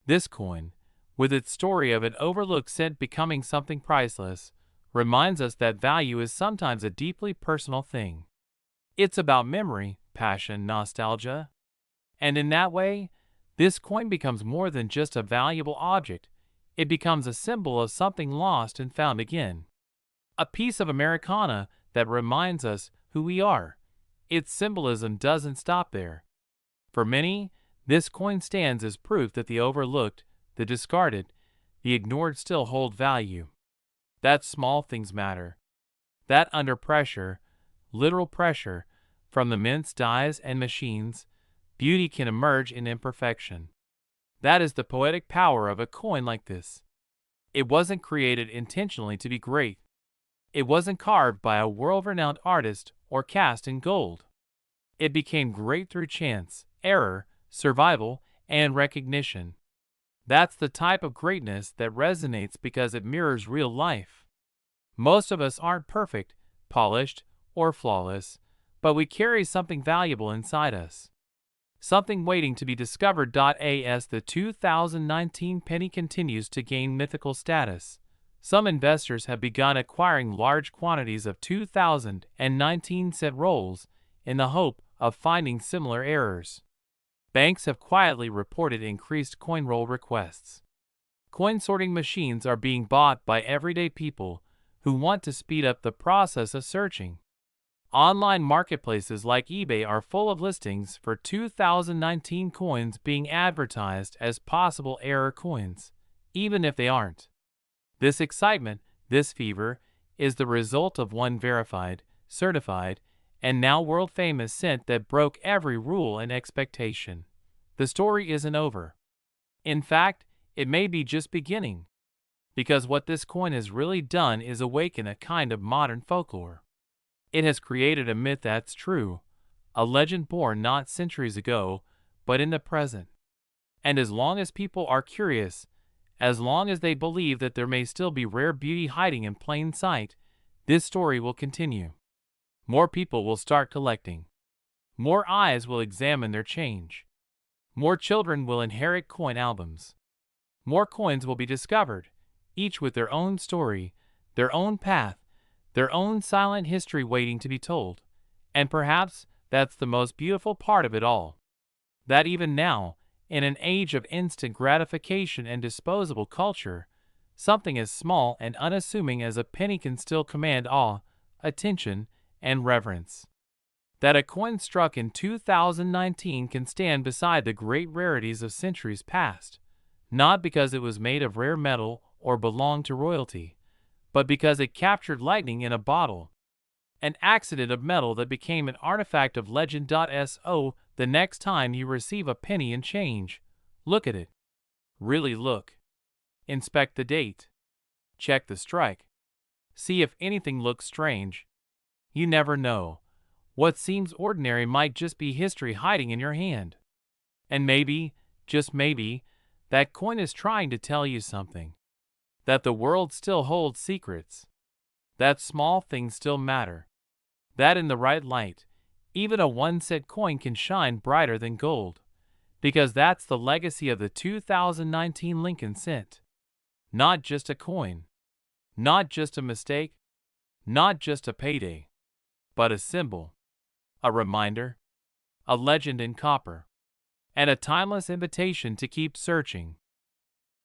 This coin, with its story of an overlooked cent becoming something priceless, reminds us that value is sometimes a deeply personal thing. It's about memory, passion, nostalgia. And in that way, this coin becomes more than just a valuable object. It becomes a symbol of something lost and found again. A piece of Americana that reminds us who we are. Its symbolism doesn't stop there. For many, this coin stands as proof that the overlooked, the discarded, the ignored still hold value. That small things matter. That under pressure, literal pressure, from the mints, dyes, and machines, beauty can emerge in imperfection. That is the poetic power of a coin like this. It wasn't created intentionally to be great. It wasn't carved by a world-renowned artist or cast in gold. It became great through chance, error, survival, and recognition. That's the type of greatness that resonates because it mirrors real life. Most of us aren't perfect, polished, or flawless, but we carry something valuable inside us. Something waiting to be discovered. As the 2019 penny continues to gain mythical status, some investors have begun acquiring large quantities of 2019 cent rolls in the hope of finding similar errors. Banks have quietly reported increased coin roll requests. Coin sorting machines are being bought by everyday people who want to speed up the process of searching. Online marketplaces like eBay are full of listings for 2019 coins being advertised as possible error coins, even if they aren't. This excitement, this fever, is the result of one verified, certified, and now world-famous cent that broke every rule and expectation. The story isn't over. In fact, it may be just beginning. Because what this coin has really done is awaken a kind of modern folklore. It has created a myth that's true, a legend born not centuries ago, but in the present. And as long as people are curious, as long as they believe that there may still be rare beauty hiding in plain sight, this story will continue. More people will start collecting. More eyes will examine their change. More children will inherit coin albums. More coins will be discovered, each with their own story, their own path, their own silent history waiting to be told. And perhaps that's the most beautiful part of it all. That even now, in an age of instant gratification and disposable culture, something as small and unassuming as a penny can still command awe, attention, and reverence. That a coin struck in 2019 can stand beside the great rarities of centuries past, not because it was made of rare metal or belonged to royalty, but because it captured lightning in a bottle. An accident of metal that became an artifact of legend. So, the next time you receive a penny and change, look at it. Really look. Inspect the date. Check the strike. See if anything looks strange. You never know. What seems ordinary might just be history hiding in your hand. And maybe, just maybe, that coin is trying to tell you something. That the world still holds secrets. That small things still matter. That in the right light, even a 1-cent coin can shine brighter than gold. Because that's the legacy of the 2019 Lincoln cent. Not just a coin. Not just a mistake. Not just a payday. But a symbol. A reminder. A legend in copper. And a timeless invitation to keep searching.